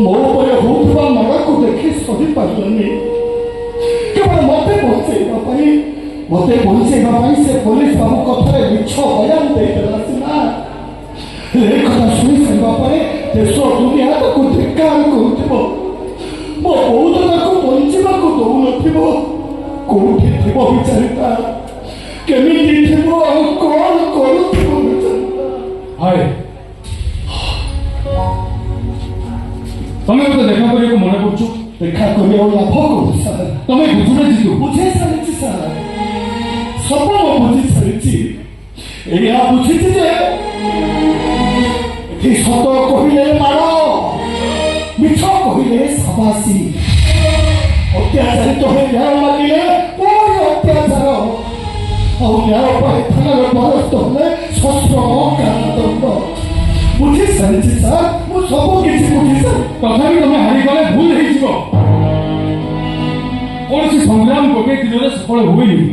ମୋ ଉପରେ ହଉଥିବା ମାଡ଼କୁ ଦେଖି ସହିପାରିଲାନି। କେବଳ ମତେ ବଞ୍ଚେଇବା ପାଇଁ ସେ ପୋଲିସ ବାବୁ କଥାରେ ମିଛ ବୟାନ ଦେଇଦେଲା ସିନା। ଏ କଥା ଶୁଣି ସାରିବା ପରେ ଦେଶ ଦୁନିଆ ତାକୁ ଧିକ୍କାର କରୁଥିବ। ମୋ ବୋଉ ତାକୁ ବଞ୍ଚିବାକୁ ଦଉନଥିବ। କୋଉଠି ଥିବ ବିଚାରିତା? କେମିତି ଥିବ ଆଉ କଣ କରୁଥିବ ବିଚାରିତା? ହାଏ, ତମେ ମତେ ଦେଖା କରିବାକୁ ମନେ କରୁଛ? ଦେଖା କରିବା ଲାଭ କରୁ ସାର୍? ତମେ ବୁଝୁନା ଜିତୁ? ବୁଝେଇ ସାରିଛି ସାର୍, ସବୁ ମୁଁ ବୁଝି ସାରିଛି। ଏଇଆ ବୁଝିଛି ଯେ ଏଠି ସତ କହିଲେ ମାଡ଼, ମିଛ କହିଲେ ସାବାସୀ, ଅତ୍ୟାଚାରିତ ହୋଇ ନ୍ୟାୟ ମାଗିଲେ ପୁଣି ଅତ୍ୟାଚାର, ଆଉ ନ୍ୟାୟ ପାଇଁ ଥାନାର ଦ୍ୱାରସ୍ଥ ହେଲେ ଶସ୍ତ୍ର କାରାଦଣ୍ଡ। ବୁଝି ସାରିଛି ସାର୍, ମୁଁ ସବୁ କିଛି ବୁଝି ସାରିଛି। ତଥାପି ତମେ ହାରିଗଲେ ଭୁଲ ହେଇଯିବ। କୌଣସି ସଂଗ୍ରାମ ଗୋଟିଏ ଦିନରେ ସଫଳ ହୁଏନି।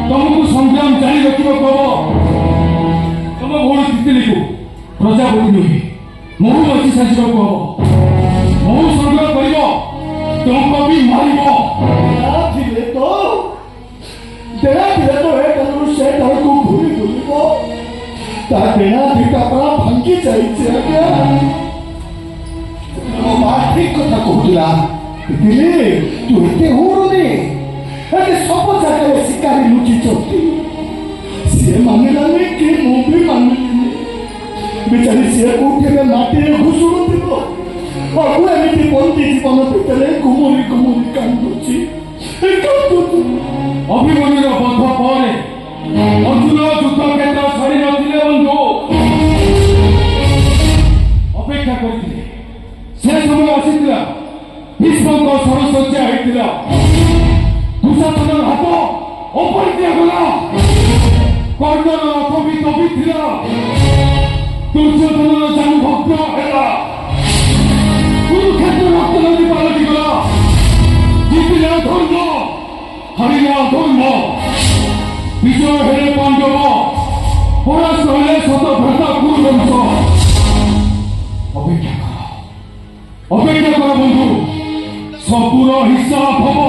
ତମକୁ ସଂଗ୍ରାମ ଜାରି ରଖିବାକୁ ହବ। ତମ ଭଉଣୀ ତିତିଲିକୁ ପ୍ରଜାପତି ନୁହେଁ ମହୁ ବଞ୍ଚି ସାଜିବାକୁ ହବ। ମହୁ ସଂଗ୍ରହ କରିବ, ଟଙ୍କ ବି ମାରିବ। ଥିଲେ ତ ଏ ଠାରୁ ସେ ଠାରୁ ଘୁରି ବୁଲିବ। ତା ଡେଣା ଦିଟା ପରା ଭାଙ୍ଗି ଯାଇଛି ଆଜ୍ଞା। ମୋ ମା ଠିକ କଥା କହୁଥିଲା। ତିତିଲି, ତୁ ଏତେ ହୁରୁନି, ଏଠି ସବୁ ଜାଗାରେ ଶିକାରୀ ଲୁଚିଛନ୍ତି। ସିଏ ମାନିଲାନି କି ମୁଁ ବି ମାନିଲିନି। ବିଚାରି ସିଏ କୋଉଠି ଏବେ ମାଟିରେ ଘୁଷୁରୁଥିବ। ଆଉ ଏମିତି ବନ୍ଦୀ ଜୀବନ ଭିତରେ ଗୁମୁରି କାନ୍ଦୁଛି। ଅଭିମନ୍ୟୁର ବନ୍ଧ ପରେ ଅର୍ଜୁନ ଯୁଦ୍ଧ କ୍ଷେତ୍ର ଛାଡ଼ି ନଥିଲେ ବନ୍ଧୁ, ଅପେକ୍ଷା କରିଥିଲେ। ସେ ସମୟ ଆସିଥିଲା, ଭୀଷ୍ମଙ୍କ ସରସଜ୍ଜା ହେଇଥିଲା। ଦୁଶାସନର ହାତ ଅପରି ଦିଆଗଲା, କର୍ଣ୍ଣର ରଥ ବି ଦବିଥିଲା, ଦୁର୍ଯ୍ୟୋଧନର ଜାନୁଭଗ୍ନ ହେଲା, କୁରୁକ୍ଷେତ୍ର ରକ୍ତ ନଦୀ ପାଲଟିଗଲା। ଜିତିଲା ଧର୍ମ, ହାରିଲା ଧର୍ମ। ବିଜୟ ହେଲେ ପାଣ୍ଡବ, ପରାସ୍ତ ହେଲେ ଶତଭ୍ରତା କୁରୁବଂଶ। ଅପେକ୍ଷା କର ବନ୍ଧୁ, ସବୁର ହିସାବ ହବ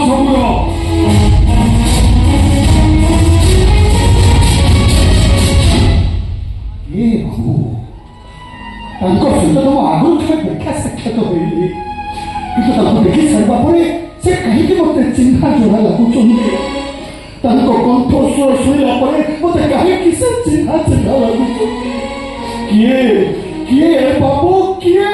ସବୁର। ତାଙ୍କ ସହିତ ମୁଁ ଆଗରୁ ଥରେ ଦେଖା ସାକ୍ଷାତ ହୋଇଲି, କିନ୍ତୁ ତାଙ୍କୁ ଦେଖି ସାରିବା ପରେ ସେ କାହିଁକି ମତେ ଚିହ୍ନା ଜଣା ଲାଗୁଛନ୍ତି। ତାଙ୍କ କଣ୍ଠସ୍ୱର ଶୁଣିଲା ପରେ ମତେ କାହିଁକି ସେ ଚିହ୍ନା ଲାଗୁଛନ୍ତି। କିଏ ବାବୁ, କିଏ?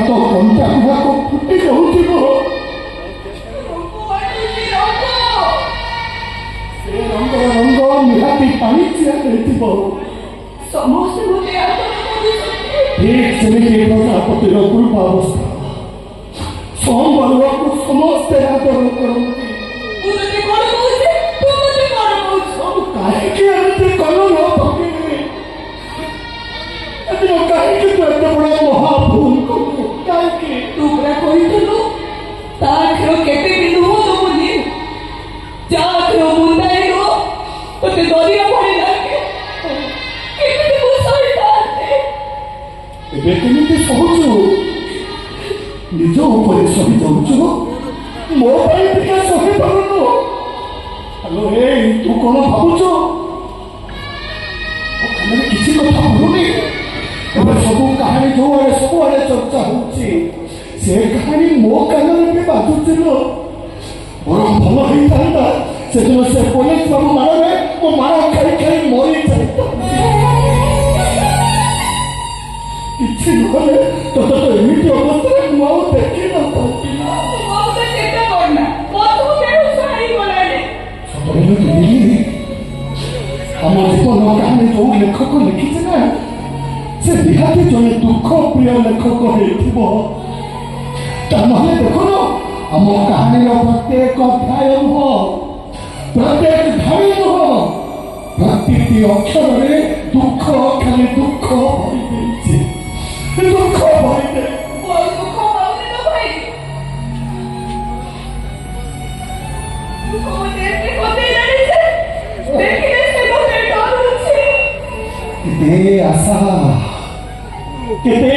ତ କଣ୍ଟା ଗୁଡ଼ାକ ଫୁଟି ଯାଉଥିବ। ସେ ରଙ୍ଗର ରଙ୍ଗ ନିହାତି ପାଣିଚିଆ ହେଇଥିବ। ସମସ୍ତେ ମୋତେ ଆଦର କରୁଛନ୍ତି। ଠିକ୍ ସେମିତି ପ୍ରଜାପତିର ପୂର୍ବାବସ୍ଥା। ସମ୍ବାଳୁଆକୁ ସମସ୍ତେ ଆଦର କରନ୍ତି। ମୁଁ ତତେ କଣ କହୁଛି? ତୁ ମତେ କଣ କହୁଛୁ? କାହିଁକି ଏମିତି କଲୁ ନ ପକେଇବି? କାହିଁକି ତୁ ଏତେ ବଡ଼ ମହାଭୁଲ କଲୁ? କାହିଁକି? ତୁ ପୁରା କହିଥିଲୁ ତା ଆଖିର କେବେ ବି ଲୁହ ଦବୁନି। ଯା ଆଖିର ମୁଣ୍ଡାଇରୁ ତତେ ଦରିଆ ଭଳି ଲାଗେ। କେମିତି ମୁଁ ସହିଥାନ୍ତି? ଏବେ କେମିତି ସହୁଛୁ? ନିଜ ଉପରେ ସହି ଯାଉଛୁ, ମୋ ପାଇଁ ଟିକେ ସହି ପାରୁନୁ। ହ୍ୟାଲୋ, ତୁ କଣ ଭାବୁଛୁ? କାନରେ କିଛି କଥା ପଡୁନି। ଏବେ ସବୁ କାହାଣୀ ଯୋଉଆଡେ ସବୁଆଡେ ଚର୍ଚ୍ଚା ହଉଛି, ସେ କାହାଣୀ ମୋ କାନରେ ବି ବାଜୁଛି। ବରଂ ଭଲ ହେଇଥାନ୍ତା ସେଦିନ ସେ ପୋଲିସ ବାବୁ ମାଡ଼ରେ ମୋ ମାଡ଼ ଖାଇ ଖାଇ ମରି ଯାଇଥାନ୍ତି। କିଛି ନହେଲେ ତତେ ତ ଏମିତି ଅବସ୍ଥାରେ ମୁଁ ଆଉ ଦେଖି ନଥାନ୍ତି ନା। ମୋତେ ଚିନ୍ତା କରନା, ମତେ ବେହୁସ ହେଇଗଲାଣି। ଆମ ଜୀବନ କାହାଣୀ ଯୋଉ ଲେଖକ ଲେଖିছে ନା, ସେ ନିହାତି ଜଣେ ଦୁଃଖ ପ୍ରିୟ ଲେଖକ ହେଇଥିବ। ତା ନହେଲେ ଦେଖୁନ, ଆମ କାହାଣୀର ପ୍ରତ୍ୟେକ ଅଧ୍ୟାୟ ନୁହଁ, ପ୍ରତ୍ୟେକ ଧାଡ଼ି ନୁହଁ, ପ୍ରତିଟି ଅକ୍ଷରରେ ଦୁଃଖ, ଖାଲି ଦୁଃଖ ଭରି ଦେଇଛି। ଦୁଃଖ ଭରି ଦେ। ମୋର ଦୁଃଖ ପାଉନି ତ ଭାଇ। ଦୁଃଖ ମୋତେ ଏତେ କତେଇଲାଣି ଯେ ଦେଖିଲେ ସେ ମୋତେ ଡରୁଛି। କେତେ ଆଶା, କେତେ